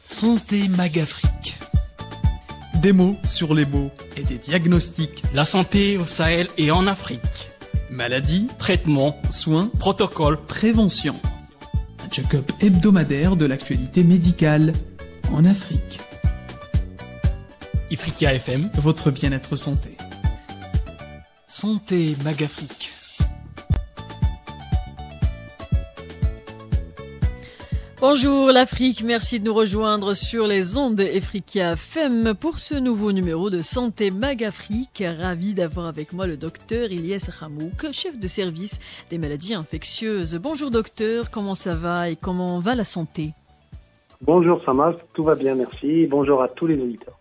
Santé Magafrique. Des mots sur les mots et des diagnostics. La santé au Sahel et en Afrique. Maladies, Traitements, soins, protocoles, prévention. Un check-up hebdomadaire de l'actualité médicale en Afrique. Ifriqiya FM, Votre bien-être santé. Santé Magafrique. Bonjour l'Afrique, merci de nous rejoindre sur les ondes Ifriqiya FM pour ce nouveau numéro de Santé Magafrique. Ravi d'avoir avec moi le docteur Ilyes Ramouk, chef de service des maladies infectieuses. Bonjour docteur, comment ça va et comment va la santé? Bonjour Samas, tout va bien, merci. Bonjour à tous les auditeurs.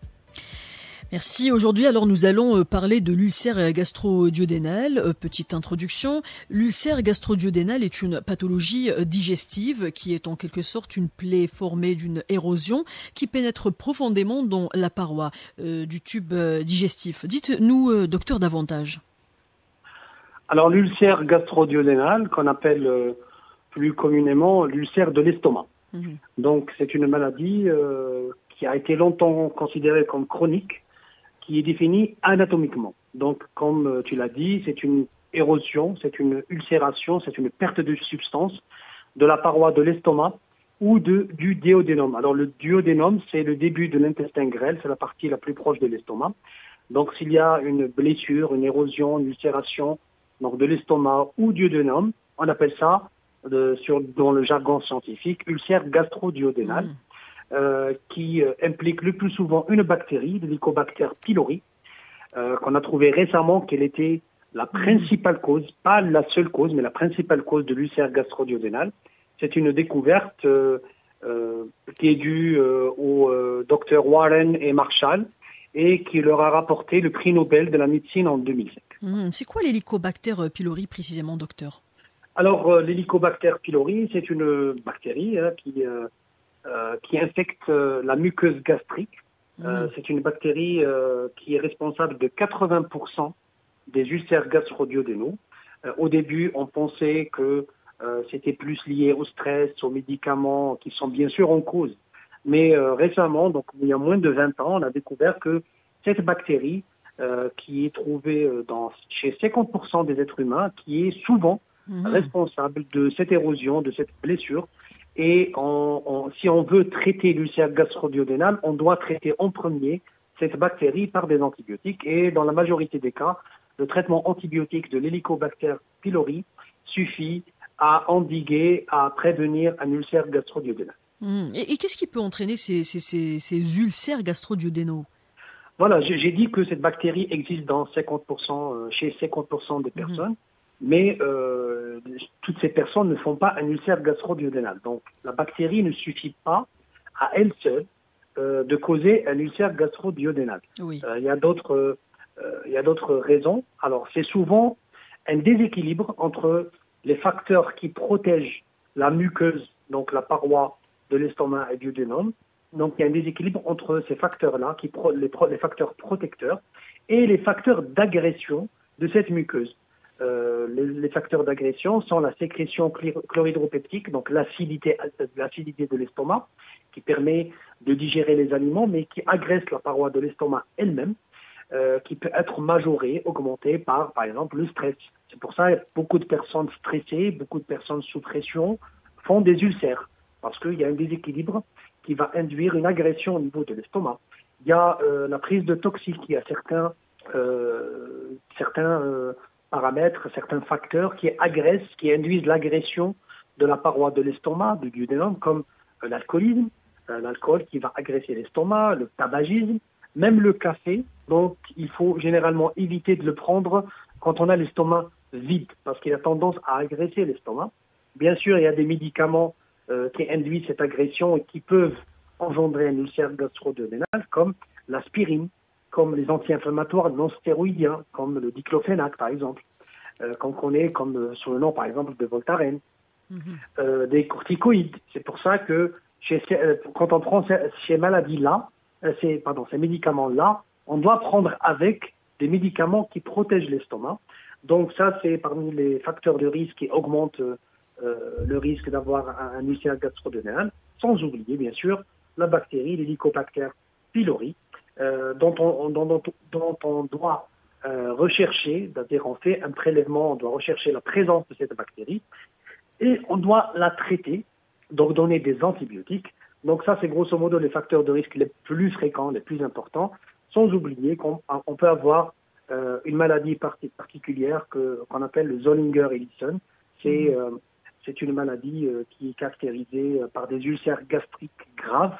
Merci. Aujourd'hui, alors, nous allons parler de l'ulcère gastro-duodénal. Petite introduction. L'ulcère gastro-duodénal est une pathologie digestive qui est en quelque sorte une plaie formée d'une érosion qui pénètre profondément dans la paroi du tube digestif. Dites-nous, docteur, davantage. Alors l'ulcère gastro-duodénal, qu'on appelle plus communément l'ulcère de l'estomac. Donc c'est une maladie qui a été longtemps considérée comme chronique, qui est définie anatomiquement. Donc, comme tu l'as dit, c'est une érosion, c'est une ulcération, c'est une perte de substance de la paroi de l'estomac ou du duodénum. Alors, le duodénum, c'est le début de l'intestin grêle, c'est la partie la plus proche de l'estomac. Donc, s'il y a une blessure, une érosion, une ulcération donc de l'estomac ou duodénum, on appelle ça, dans le jargon scientifique, ulcère gastro-duodénal. Qui implique le plus souvent une bactérie, l'Helicobacter pylori, qu'on a trouvé récemment qu'elle était la principale cause, pas la seule cause, mais la principale cause de l'ulcère gastro-duodénal. C'est une découverte qui est due aux docteurs Warren et Marshall et qui leur a rapporté le prix Nobel de la médecine en 2005. C'est quoi l'Helicobacter pylori précisément, docteur? Alors, l'Helicobacter pylori, c'est une bactérie qui infecte la muqueuse gastrique. C'est une bactérie qui est responsable de 80% des ulcères gastro-duodénaux. Au début, on pensait que c'était plus lié au stress, aux médicaments qui sont bien sûr en cause. Mais récemment, donc il y a moins de 20 ans, on a découvert que cette bactérie qui est trouvée chez 50% des êtres humains, qui est souvent responsable de cette érosion, de cette blessure. Et si on veut traiter l'ulcère gastro-duodénal, on doit traiter en premier cette bactérie par des antibiotiques. Et dans la majorité des cas, le traitement antibiotique de l'Helicobacter pylori suffit à endiguer, à prévenir un ulcère gastro-duodénal. Et qu'est-ce qui peut entraîner ces ulcères gastro-duodénaux? Voilà, j'ai dit que cette bactérie existe dans 50%, chez 50% des personnes. Mais toutes ces personnes ne font pas un ulcère gastro-duodénal. Donc, la bactérie ne suffit pas à elle seule de causer un ulcère gastro-duodénal. Oui. Il y a d'autres raisons. Alors, c'est souvent un déséquilibre entre les facteurs qui protègent la muqueuse, donc la paroi de l'estomac et du duodénum. Donc, il y a un déséquilibre entre ces facteurs-là, les facteurs protecteurs, et les facteurs d'agression de cette muqueuse. Les facteurs d'agression sont la sécrétion chlorhydropeptique, donc l'acidité de l'estomac, qui permet de digérer les aliments, mais qui agresse la paroi de l'estomac elle-même, qui peut être majorée, augmentée par exemple, le stress. C'est pour ça que beaucoup de personnes stressées, beaucoup de personnes sous pression font des ulcères, parce qu'il y a un déséquilibre qui va induire une agression au niveau de l'estomac. Il y a la prise de toxiques, il y a certains paramètres, certains facteurs qui agressent, qui induisent l'agression de la paroi de l'estomac, du duodénum, comme l'alcoolisme, l'alcool qui va agresser l'estomac, le tabagisme, même le café. Donc, il faut généralement éviter de le prendre quand on a l'estomac vide, parce qu'il a tendance à agresser l'estomac. Bien sûr, il y a des médicaments qui induisent cette agression et qui peuvent engendrer un ulcère gastro-duodénal, comme l'aspirine, comme les anti-inflammatoires non stéroïdiens, comme le diclofenac, par exemple, qu'on connaît comme sous le nom, par exemple, de Voltaren, des corticoïdes. C'est pour ça que quand on prend ces maladies-là, ces médicaments-là, on doit prendre avec des médicaments qui protègent l'estomac. Donc ça, c'est parmi les facteurs de risque qui augmentent le risque d'avoir un ulcère gastro-duodénal, sans oublier, bien sûr, la bactérie, l'Helicobacter pylori, dont on doit rechercher, c'est-à-dire on fait un prélèvement, on doit rechercher la présence de cette bactérie et on doit la traiter, donc donner des antibiotiques. Donc ça, c'est grosso modo les facteurs de risque les plus fréquents, les plus importants, sans oublier qu'on peut avoir une maladie particulière qu'on appelle le Zollinger-Ellison. C'est une maladie qui est caractérisée par des ulcères gastriques graves,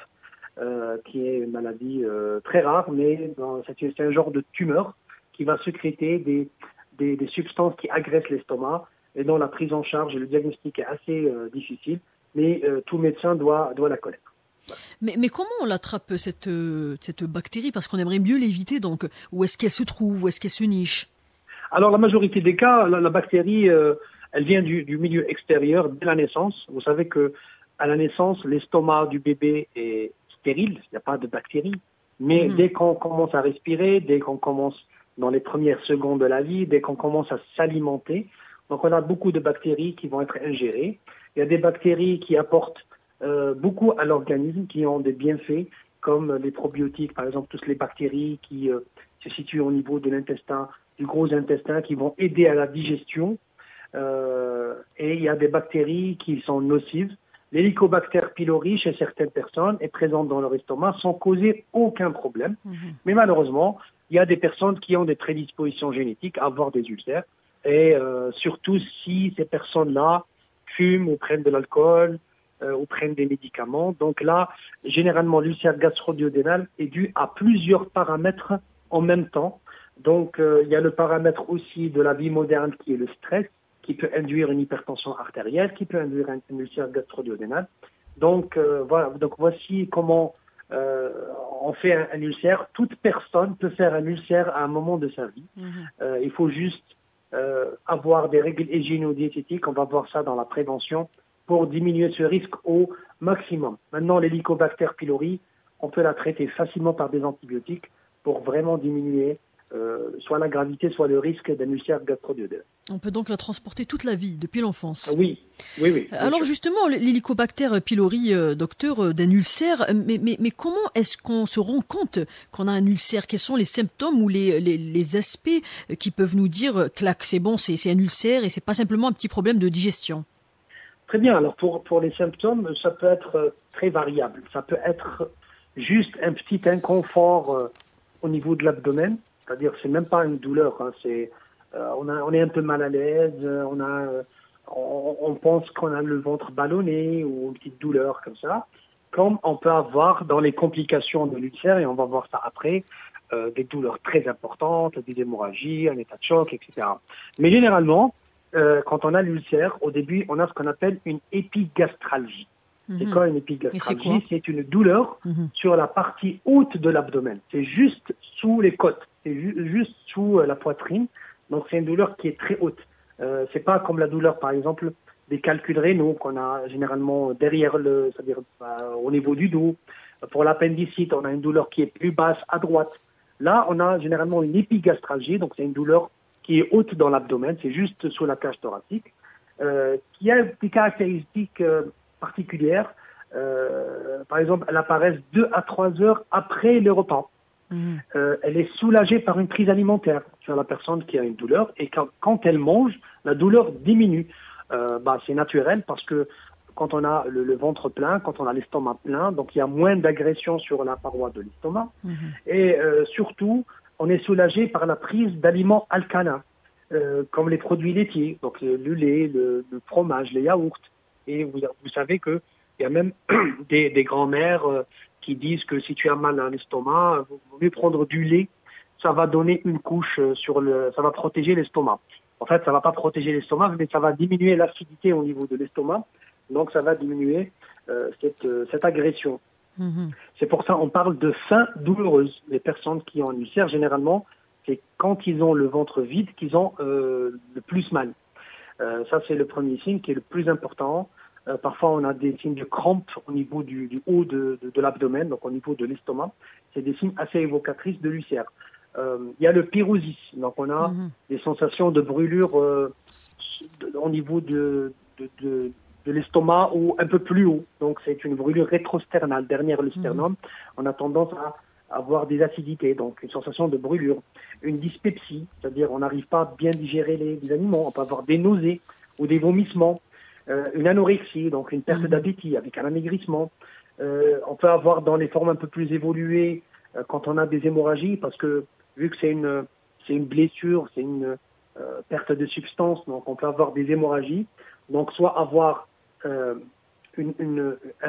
qui est une maladie très rare, mais c'est un genre de tumeur qui va sécréter des substances qui agressent l'estomac et dont la prise en charge et le diagnostic est assez difficile, mais tout médecin doit la connaître. Mais comment on l'attrape cette bactérie? Parce qu'on aimerait mieux l'éviter, donc où est-ce qu'elle se trouve, où est-ce qu'elle se niche? Alors la majorité des cas, la bactérie, elle vient du milieu extérieur dès la naissance. Vous savez que à la naissance, l'estomac du bébé est stérile, il n'y a pas de bactéries. Mais dès qu'on commence à respirer, dès qu'on commence dans les premières secondes de la vie, dès qu'on commence à s'alimenter, donc on a beaucoup de bactéries qui vont être ingérées. Il y a des bactéries qui apportent beaucoup à l'organisme, qui ont des bienfaits, comme les probiotiques, par exemple, toutes les bactéries qui se situent au niveau de l'intestin, du gros intestin, qui vont aider à la digestion. Et il y a des bactéries qui sont nocives. L'Helicobacter pylori, chez certaines personnes, est présente dans leur estomac sans causer aucun problème. Mais malheureusement, il y a des personnes qui ont des prédispositions génétiques à avoir des ulcères. Et surtout si ces personnes-là fument ou prennent de l'alcool ou prennent des médicaments. Donc là, généralement, l'ulcère gastro-duodénal est dû à plusieurs paramètres en même temps. Donc il y a le paramètre aussi de la vie moderne qui est le stress, qui peut induire une hypertension artérielle, qui peut induire un ulcère gastro-duodénal. Donc voilà. Donc voici comment on fait un ulcère. Toute personne peut faire un ulcère à un moment de sa vie. Il faut juste avoir des règles hygiéno-diététiques. On va voir ça dans la prévention pour diminuer ce risque au maximum. Maintenant, l'Helicobacter pylori, on peut la traiter facilement par des antibiotiques pour vraiment diminuer soit la gravité, soit le risque d'un ulcère gastro-duodénal. On peut donc la transporter toute la vie, depuis l'enfance. Oui. Alors justement, l'Helicobacter pylori, docteur, d'un ulcère, mais comment est-ce qu'on se rend compte qu'on a un ulcère? Quels sont les symptômes ou les aspects qui peuvent nous dire que c'est bon, c'est un ulcère et c'est pas simplement un petit problème de digestion? Très bien. Alors pour les symptômes, ça peut être très variable. Ça peut être juste un petit inconfort au niveau de l'abdomen. C'est-à-dire, c'est même pas une douleur, hein, on est un peu mal à l'aise, on pense qu'on a le ventre ballonné ou une petite douleur comme ça, comme on peut avoir dans les complications de l'ulcère, et on va voir ça après, des douleurs très importantes, des hémorragies, un état de choc, etc. Mais généralement, quand on a l'ulcère, au début, on a ce qu'on appelle une épigastralgie. C'est quoi une épigastralgie? C'est une douleur sur la partie haute de l'abdomen. C'est juste sous les côtes. C'est juste sous la poitrine. Donc, c'est une douleur qui est très haute. C'est pas comme la douleur, par exemple, des calculs rénaux qu'on a généralement derrière c'est-à-dire au niveau du dos. Pour l'appendicite, on a une douleur qui est plus basse à droite. Là, on a généralement une épigastralgie. Donc, c'est une douleur qui est haute dans l'abdomen. C'est juste sous la cage thoracique. Qui a des caractéristiques particulières. Par exemple, elle apparaît 2 à 3 heures après le repas. Elle est soulagée par une prise alimentaire sur la personne qui a une douleur, et quand elle mange, la douleur diminue. C'est naturel parce que quand on a le ventre plein, quand on a l'estomac plein, donc il y a moins d'agression sur la paroi de l'estomac. Et surtout, on est soulagé par la prise d'aliments alcalins, comme les produits laitiers, donc le lait, le fromage, les yaourts. Et vous savez qu'il y a même des grands-mères qui disent que si tu as mal à l'estomac, il vaut mieux prendre du lait. Ça va donner une couche ça va protéger l'estomac. En fait, ça va pas protéger l'estomac, mais ça va diminuer l'acidité au niveau de l'estomac. Donc, ça va diminuer cette agression. C'est pour ça qu'on parle de faim douloureuse. Les personnes qui ont un ulcère, généralement, c'est quand ils ont le ventre vide qu'ils ont le plus mal. Ça, c'est le premier signe qui est le plus important. Parfois, on a des signes de crampes au niveau du haut de l'abdomen, donc au niveau de l'estomac. C'est des signes assez évocatrices de l'ulcère. Il y a le pyrosis, donc on a des sensations de brûlure au niveau de l'estomac ou un peu plus haut. Donc c'est une brûlure rétrosternale, derrière le sternum. On a tendance à avoir des acidités, donc une sensation de brûlure. Une dyspepsie, c'est-à-dire on n'arrive pas à bien digérer les aliments. On peut avoir des nausées ou des vomissements. Une anorexie, donc une perte d'appétit avec un amaigrissement. On peut avoir dans les formes un peu plus évoluées quand on a des hémorragies, parce que vu que c'est une blessure, c'est une perte de substance, donc on peut avoir des hémorragies. Donc soit avoir un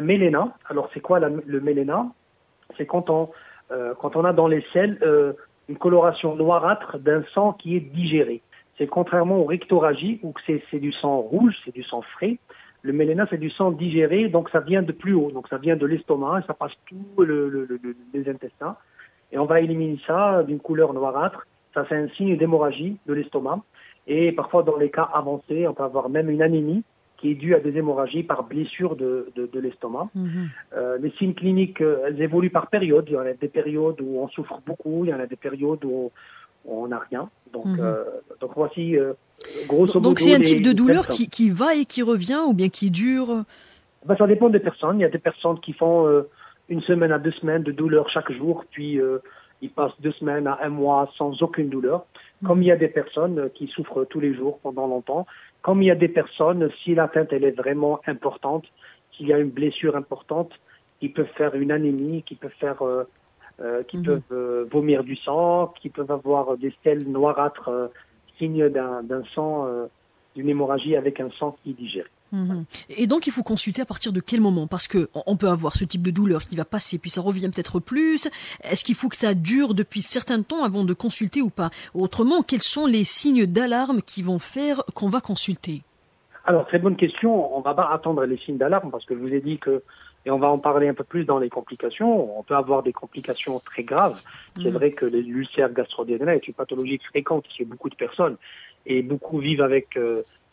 méléna. Alors c'est quoi le méléna? C'est quand on a dans les selles une coloration noirâtre d'un sang qui est digéré. C'est contrairement aux rectorragies où c'est du sang rouge, c'est du sang frais. Le méléna, c'est du sang digéré, donc ça vient de plus haut, donc ça vient de l'estomac, et ça passe tout les intestins. Et on va éliminer ça d'une couleur noirâtre. Ça, c'est un signe d'hémorragie de l'estomac. Et parfois, dans les cas avancés, on peut avoir même une anémie qui est due à des hémorragies par blessure de l'estomac. Les signes cliniques, elles évoluent par période. Il y en a des périodes où on souffre beaucoup, il y en a des périodes où on n'a rien. Donc voici, grosso modo... Donc c'est un type de douleur qui va et qui revient, ou bien qui dure? Ça dépend des personnes. Il y a des personnes qui font une semaine à 2 semaines de douleur chaque jour, puis ils passent 2 semaines à 1 mois sans aucune douleur. Comme il y a des personnes qui souffrent tous les jours pendant longtemps, comme il y a des personnes, si l'atteinte elle est vraiment importante, s'il y a une blessure importante, qui peuvent faire une anémie, qui peuvent faire, peuvent vomir du sang, qui peuvent avoir des selles noirâtres, signe d'un sang, d'une hémorragie avec un sang qui digère. Et donc il faut consulter à partir de quel moment? Parce que on peut avoir ce type de douleur qui va passer, puis ça revient peut-être plus. Est-ce qu'il faut que ça dure depuis certains temps avant de consulter ou pas? Autrement, quels sont les signes d'alarme qui vont faire qu'on va consulter? Alors, très bonne question. On va pas attendre les signes d'alarme parce que je vous ai dit que, et on va en parler un peu plus dans les complications, on peut avoir des complications très graves. C'est vrai que l'ulcère gastro-duodénal est une pathologie fréquente chez beaucoup de personnes et beaucoup vivent avec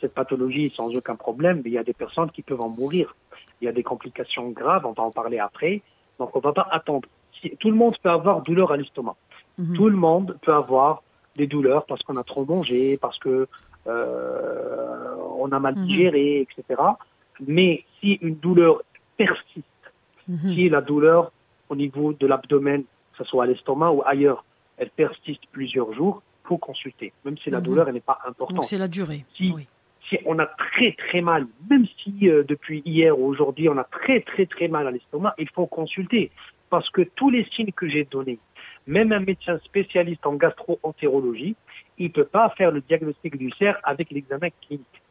cette pathologie sans aucun problème, mais il y a des personnes qui peuvent en mourir. Il y a des complications graves, on va en parler après. Donc, on ne va pas attendre. Tout le monde peut avoir douleur à l'estomac. Tout le monde peut avoir des douleurs parce qu'on a trop mangé, parce que on a mal digéré, etc. Mais si une douleur persiste, si la douleur au niveau de l'abdomen, que ce soit à l'estomac ou ailleurs, elle persiste plusieurs jours, il faut consulter, même si la douleur elle n'est pas importante. Donc c'est la durée. Si on a très très mal, même si depuis hier ou aujourd'hui on a très très très mal à l'estomac, il faut consulter. Parce que tous les signes que j'ai donnés, même un médecin spécialiste en gastro-entérologie, il ne peut pas faire le diagnostic d'ulcère avec l'examen clinique.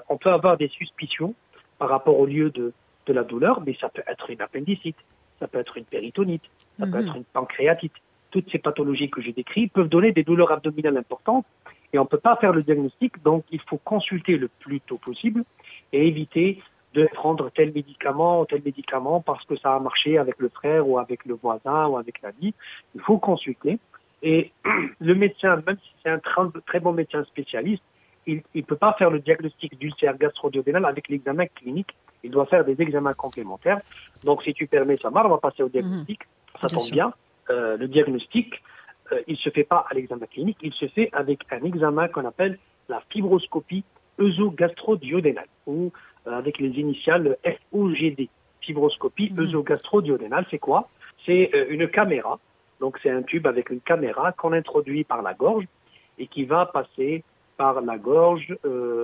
On peut avoir des suspicions par rapport au lieu de la douleur, mais ça peut être une appendicite, ça peut être une péritonite, ça peut être une pancréatite. Toutes ces pathologies que j'ai décrites peuvent donner des douleurs abdominales importantes et on ne peut pas faire le diagnostic, donc il faut consulter le plus tôt possible et éviter de prendre tel médicament parce que ça a marché avec le frère ou avec le voisin ou avec l'ami. Il faut consulter. Et le médecin, même si c'est un très bon médecin spécialiste, il ne peut pas faire le diagnostic d'ulcère gastro-duodénal avec l'examen clinique. Il doit faire des examens complémentaires. Donc, si tu permets, Samar, on va passer au diagnostic. Ça tombe bien. Le diagnostic, il ne se fait pas à l'examen clinique. Il se fait avec un examen qu'on appelle la fibroscopie œsogastro-duodénale ou avec les initiales FOGD. Fibroscopie œsogastro-duodénale, c'est quoi? C'est une caméra. Donc, c'est un tube avec une caméra qu'on introduit par la gorge et qui va passer par la gorge,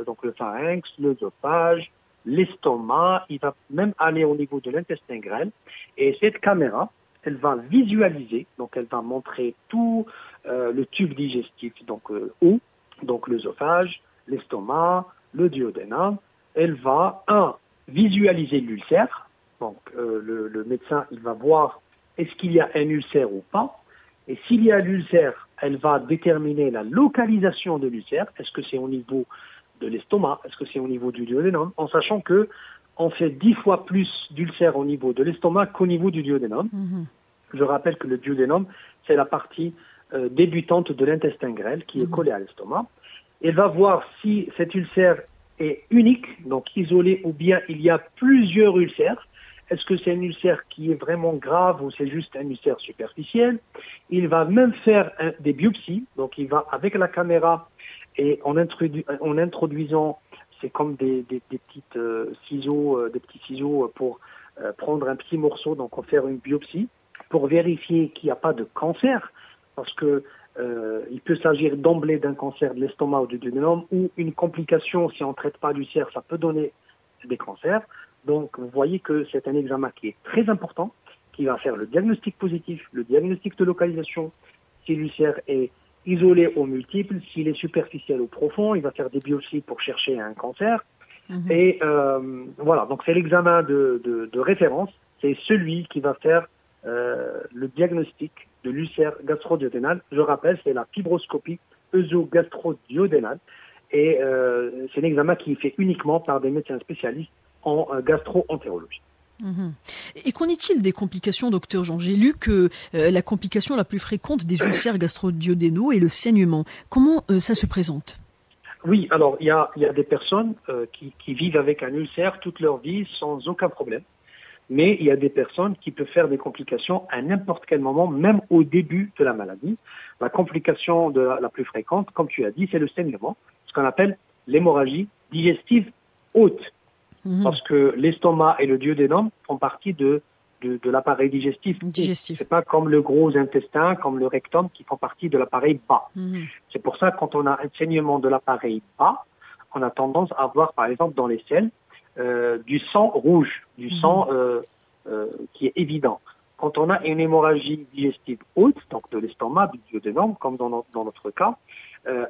donc le pharynx, l'œsophage, l'estomac. Il va même aller au niveau de l'intestin grêle. Et cette caméra, elle va visualiser, donc elle va montrer tout le tube digestif, donc haut, donc l'œsophage, l'estomac, le duodénum. Elle va, visualiser l'ulcère. Donc, le médecin, il va voir est-ce qu'il y a un ulcère ou pas. Et s'il y a l'ulcère, elle va déterminer la localisation de l'ulcère. Est-ce que c'est au niveau de l'estomac? Est-ce que c'est au niveau du duodénum? En sachant que on fait 10 fois plus d'ulcères au niveau de l'estomac qu'au niveau du duodénum. Je rappelle que le duodénum, c'est la partie débutante de l'intestin grêle qui est collée à l'estomac. Elle va voir si cet ulcère est unique, donc isolé, ou bien il y a plusieurs ulcères. Est-ce que c'est un ulcère qui est vraiment grave ou c'est juste un ulcère superficiel? Il va même faire des biopsies, donc il va avec la caméra et en introduisant c'est comme des petites des petits ciseaux pour prendre un petit morceau, donc on faire une biopsie pour vérifier qu'il n'y a pas de cancer, parce que il peut s'agir d'emblée d'un cancer de l'estomac ou du duodénum, ou une complication, si on ne traite pas l'ulcère, ça peut donner des cancers. Donc vous voyez que c'est un examen qui est très important, qui va faire le diagnostic positif, le diagnostic de localisation, si l'ulcère est isolé ou multiple, s'il est superficiel ou profond, il va faire des biopsies pour chercher un cancer. Et voilà, donc c'est l'examen de référence, c'est celui qui va faire le diagnostic de l'ulcère gastro-duodénal. Je rappelle, c'est la fibroscopie œsogastro-duodénale, et c'est un examen qui est fait uniquement par des médecins spécialistes en gastro-entérologie. Et qu'en est-il des complications, docteur Jean? J'ai lu que la complication la plus fréquente des ulcères gastro-duodénaux est le saignement. Comment ça se présente? Oui, alors il y a des personnes qui vivent avec un ulcère toute leur vie sans aucun problème. Mais il y a des personnes qui peuvent faire des complications à n'importe quel moment, même au début de la maladie. La complication la plus fréquente, comme tu as dit, c'est le saignement, ce qu'on appelle l'hémorragie digestive haute. Parce que l'estomac et le duodénum font partie de l'appareil digestif. C'est pas comme le gros intestin, comme le rectum, qui font partie de l'appareil bas. C'est pour ça que quand on a un saignement de l'appareil bas, on a tendance à avoir, par exemple, dans les selles, du sang rouge, du sang qui est évident. Quand on a une hémorragie digestive haute, donc de l'estomac, du duodénum, comme dans notre cas,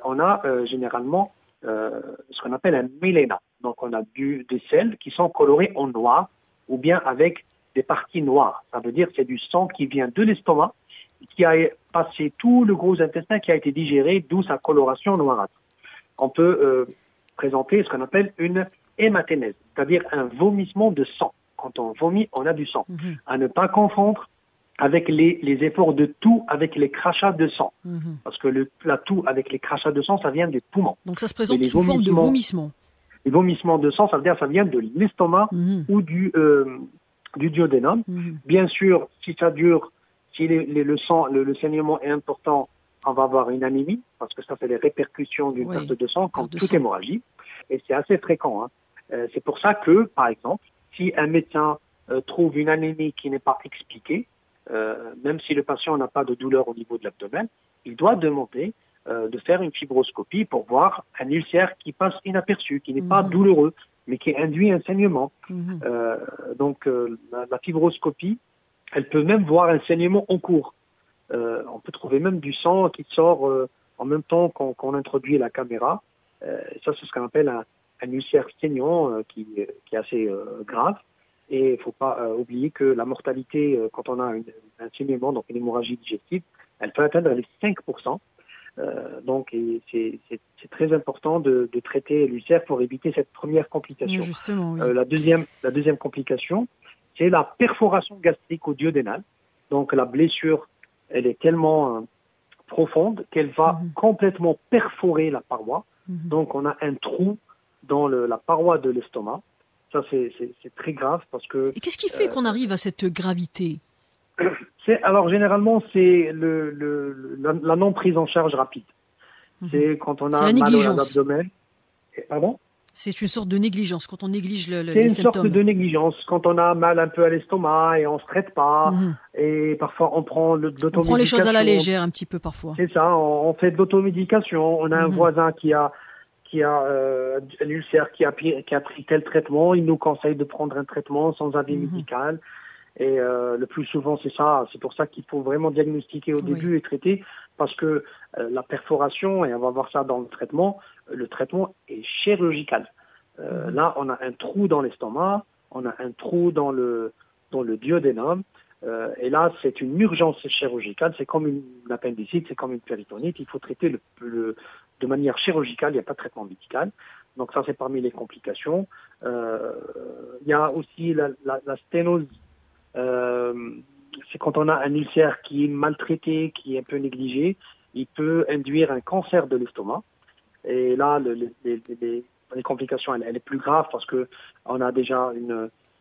on a généralement ce qu'on appelle un méléna. Donc on a des selles qui sont colorées en noir ou bien avec des parties noires. Ça veut dire que c'est du sang qui vient de l'estomac, qui a passé tout le gros intestin, qui a été digéré, d'où sa coloration noirâtre. On peut présenter ce qu'on appelle une hématénèse, c'est-à-dire un vomissement de sang. Quand on vomit, on a du sang. À ne pas confondre avec les efforts de toux avec les crachats de sang. Parce que la toux avec les crachats de sang, ça vient des poumons. Donc ça se présente sous forme de vomissement. Les vomissements de sang, ça veut dire que ça vient de l'estomac ou du duodénum. Bien sûr, si ça dure, si le saignement est important, on va avoir une anémie, parce que ça fait les répercussions d'une perte de sang, comme toute hémorragie. Et c'est assez fréquent. C'est pour ça que, par exemple, si un médecin trouve une anémie qui n'est pas expliquée, même si le patient n'a pas de douleur au niveau de l'abdomen, il doit demander de faire une fibroscopie pour voir un ulcère qui passe inaperçu, qui n'est pas douloureux, mais qui induit un saignement. Donc la fibroscopie, elle peut même voir un saignement en cours. On peut trouver même du sang qui sort en même temps qu'on introduit la caméra. Ça, c'est ce qu'on appelle un ulcère saignant qui est assez grave. Et il ne faut pas oublier que la mortalité, quand on a un saignement, donc une hémorragie digestive, elle peut atteindre les 5%. Donc c'est très important de traiter l'ulcère pour éviter cette première complication. Justement, oui. La deuxième complication, c'est la perforation gastrique au duodénal. Donc la blessure, elle est tellement profonde qu'elle va complètement perforer la paroi. Donc on a un trou dans la paroi de l'estomac. Ça, c'est très grave parce que... Et qu'est-ce qui fait qu'on arrive à cette gravité? Alors, généralement, c'est la non-prise en charge rapide. C'est quand on a mal à l'abdomen. Pardon? C'est une sorte de négligence, quand on néglige les symptômes. C'est une sorte de négligence. Quand on a mal un peu à l'estomac et on ne se traite pas, et parfois on prend de l'automédication. On prend les choses à la légère un petit peu parfois. C'est ça, on fait de l'automédication. On a un voisin qui a un ulcère qui a pris tel traitement, il nous conseille de prendre un traitement sans avis médical. Et le plus souvent, c'est ça. C'est pour ça qu'il faut vraiment diagnostiquer au début et traiter, parce que la perforation, et on va voir ça dans le traitement est chirurgical. Là, on a un trou dans l'estomac, on a un trou dans le duodénum, et là, c'est une urgence chirurgicale. C'est comme une appendicite, c'est comme une péritonite. Il faut traiter de manière chirurgicale, il n'y a pas de traitement médical. Donc ça, c'est parmi les complications. Il y a aussi la sténose. C'est quand on a un ulcère qui est maltraité, qui est un peu négligé, il peut induire un cancer de l'estomac. Et là, les complications, elle est plus grave parce que on a déjà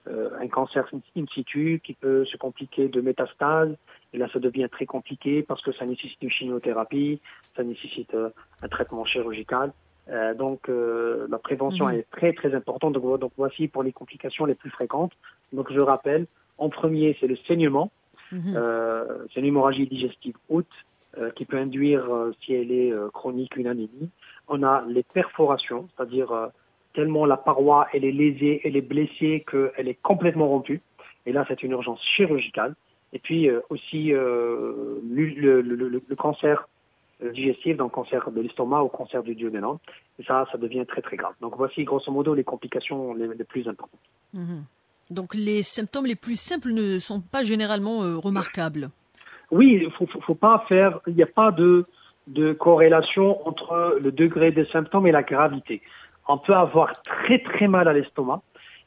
un cancer in situ qui peut se compliquer de métastase. Et là, ça devient très compliqué parce que ça nécessite une chimiothérapie, ça nécessite un traitement chirurgical. La prévention est très très importante. Donc voici pour les complications les plus fréquentes. Donc je rappelle, en premier c'est le saignement. C'est une hémorragie digestive haute qui peut induire, si elle est chronique, une anémie. On a les perforations, c'est-à-dire tellement la paroi elle est lésée, elle est blessée qu'elle est complètement rompue. Et là c'est une urgence chirurgicale. Et puis aussi le cancer digestif, donc cancer de l'estomac ou cancer du duodénum. Et ça devient très très grave. Donc voici grosso modo les complications les plus importantes. Donc les symptômes les plus simples ne sont pas généralement remarquables. Oui, faut pas faire. Il n'y a pas de corrélation entre le degré des symptômes et la gravité. On peut avoir très très mal à l'estomac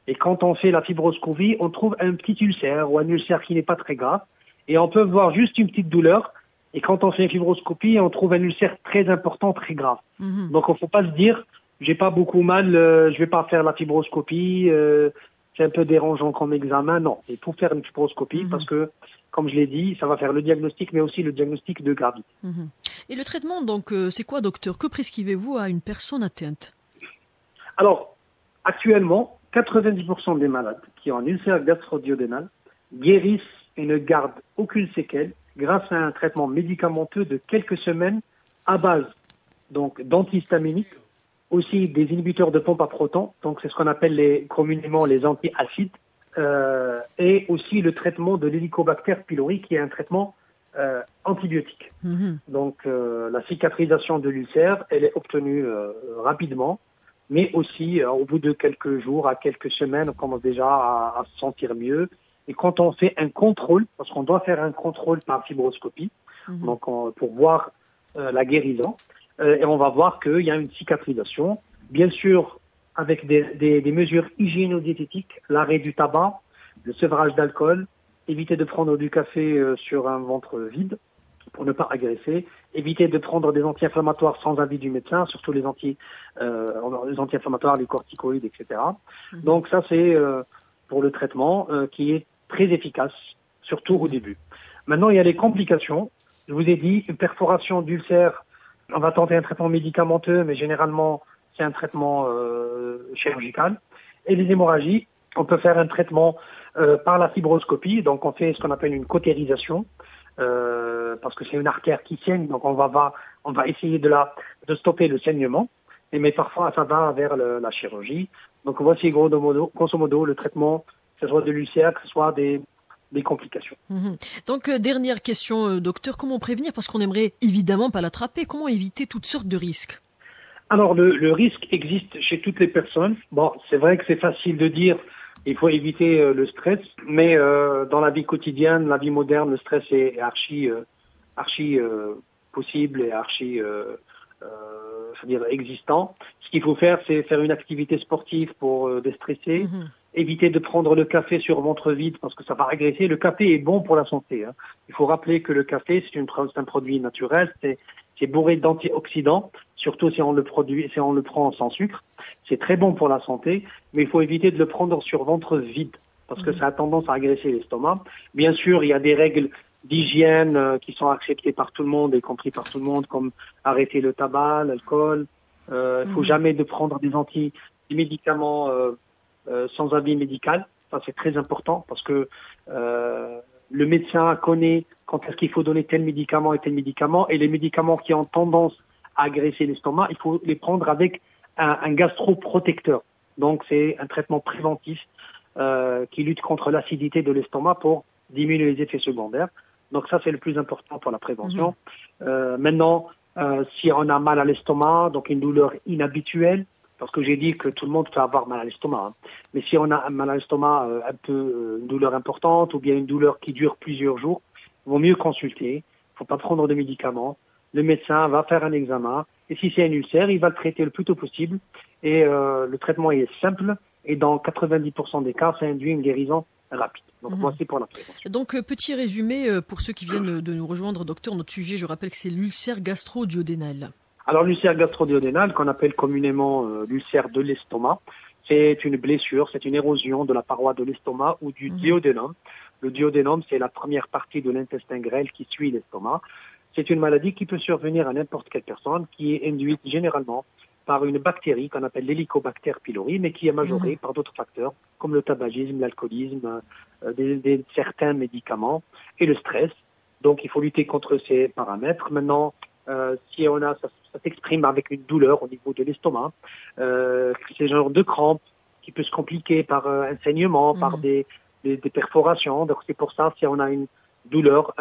et quand on fait la fibroscopie, on trouve un petit ulcère ou un ulcère qui n'est pas très grave et on peut voir juste une petite douleur. Et quand on fait une fibroscopie, on trouve un ulcère très important, très grave. Donc il ne faut pas se dire, j'ai pas beaucoup mal, je vais pas faire la fibroscopie. C'est un peu dérangeant comme examen. Non, il faut faire une fibroscopie parce que, comme je l'ai dit, ça va faire le diagnostic, mais aussi le diagnostic de gravité. Et le traitement, donc, c'est quoi, docteur? Que prescrivez-vous à une personne atteinte? Alors, actuellement, 90% des malades qui ont un ulcère gastro-duodénal guérissent et ne gardent aucune séquelle grâce à un traitement médicamenteux de quelques semaines à base donc d'antihistaminiques, aussi des inhibiteurs de pompe à protons, donc c'est ce qu'on appelle communément les antiacides, et aussi le traitement de l'Helicobacter pylori qui est un traitement antibiotique. Donc la cicatrisation de l'ulcère, elle est obtenue rapidement, mais aussi au bout de quelques jours, à quelques semaines, on commence déjà à se sentir mieux. Et quand on fait un contrôle, parce qu'on doit faire un contrôle par fibroscopie, donc pour voir la guérison, et on va voir qu'il y a une cicatrisation, bien sûr avec des mesures hygiéno-diététiques, l'arrêt du tabac, le sevrage d'alcool, éviter de prendre du café sur un ventre vide pour ne pas agresser, éviter de prendre des anti-inflammatoires sans avis du médecin, surtout les anti-inflammatoires, les corticoïdes, etc. Donc ça c'est pour le traitement qui est très efficace, surtout au début. Maintenant, il y a les complications. Je vous ai dit, une perforation d'ulcère, on va tenter un traitement médicamenteux, mais généralement, c'est un traitement chirurgical. Et les hémorragies, on peut faire un traitement par la fibroscopie. Donc, on fait ce qu'on appelle une cautérisation, parce que c'est une artère qui saigne. Donc, on va essayer de stopper le saignement. Mais parfois, ça va vers la chirurgie. Donc, voici grosso modo le traitement, que ce soit de l'ulcère, que ce soit des complications. Donc, dernière question, docteur, comment prévenir? Parce qu'on aimerait évidemment pas l'attraper. Comment éviter toutes sortes de risques? Alors, le risque existe chez toutes les personnes. Bon, c'est vrai que c'est facile de dire, il faut éviter le stress, mais dans la vie quotidienne, la vie moderne, le stress est archi possible et archi existant. Ce qu'il faut faire, c'est faire une activité sportive pour déstresser. Éviter de prendre le café sur ventre vide parce que ça va agresser. Le café est bon pour la santé. Il faut rappeler que le café, c'est un produit naturel. C'est bourré d'antioxydants, surtout si on le prend sans sucre. C'est très bon pour la santé, mais il faut éviter de le prendre sur ventre vide parce que ça a tendance à agresser l'estomac. Bien sûr, il y a des règles d'hygiène qui sont acceptées par tout le monde, y compris par tout le monde, comme arrêter le tabac, l'alcool. Il faut jamais de prendre des médicaments sans avis médical. Ça, c'est très important parce que le médecin connaît quand est-ce qu'il faut donner tel médicament et les médicaments qui ont tendance à agresser l'estomac, il faut les prendre avec un gastroprotecteur. Donc, c'est un traitement préventif qui lutte contre l'acidité de l'estomac pour diminuer les effets secondaires. Donc, ça, c'est le plus important pour la prévention. Maintenant, si on a mal à l'estomac, donc une douleur inhabituelle, parce que j'ai dit que tout le monde peut avoir mal à l'estomac. Mais si on a un mal à l'estomac, une douleur importante ou bien une douleur qui dure plusieurs jours, il vaut mieux consulter. Il ne faut pas prendre de médicaments. Le médecin va faire un examen. Et si c'est un ulcère, il va le traiter le plus tôt possible. Et le traitement est simple. Et dans 90% des cas, ça induit une guérison rapide. Donc voici pour la prévention. Donc petit résumé pour ceux qui viennent de nous rejoindre, docteur. Notre sujet, je rappelle que c'est l'ulcère gastro-duodénal. Alors l'ulcère gastro-duodénal, qu'on appelle communément l'ulcère de l'estomac, c'est une blessure, c'est une érosion de la paroi de l'estomac ou du duodénum. Le duodénum, c'est la première partie de l'intestin grêle qui suit l'estomac. C'est une maladie qui peut survenir à n'importe quelle personne, qui est induite généralement par une bactérie qu'on appelle l'Helicobacter pylori, mais qui est majorée par d'autres facteurs, comme le tabagisme, l'alcoolisme, certains médicaments et le stress. Donc, il faut lutter contre ces paramètres. Maintenant, si on a, ça s'exprime avec une douleur au niveau de l'estomac, c'est genre de crampes qui peut se compliquer par un saignement, par des perforations. Donc, c'est pour ça, si on a une douleur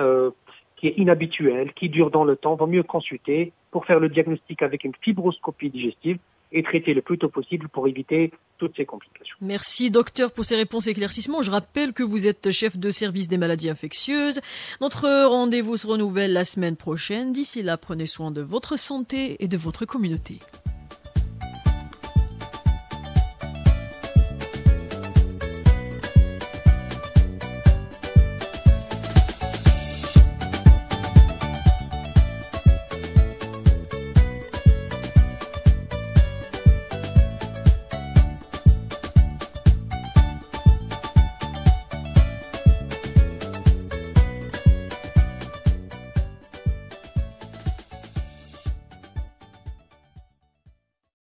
qui est inhabituelle, qui dure dans le temps, vaut mieux consulter pour faire le diagnostic avec une fibroscopie digestive et traiter le plus tôt possible pour éviter toutes ces complications. Merci docteur pour ces réponses et éclaircissements. Je rappelle que vous êtes chef de service des maladies infectieuses. Notre rendez-vous se renouvelle la semaine prochaine. D'ici là, prenez soin de votre santé et de votre communauté.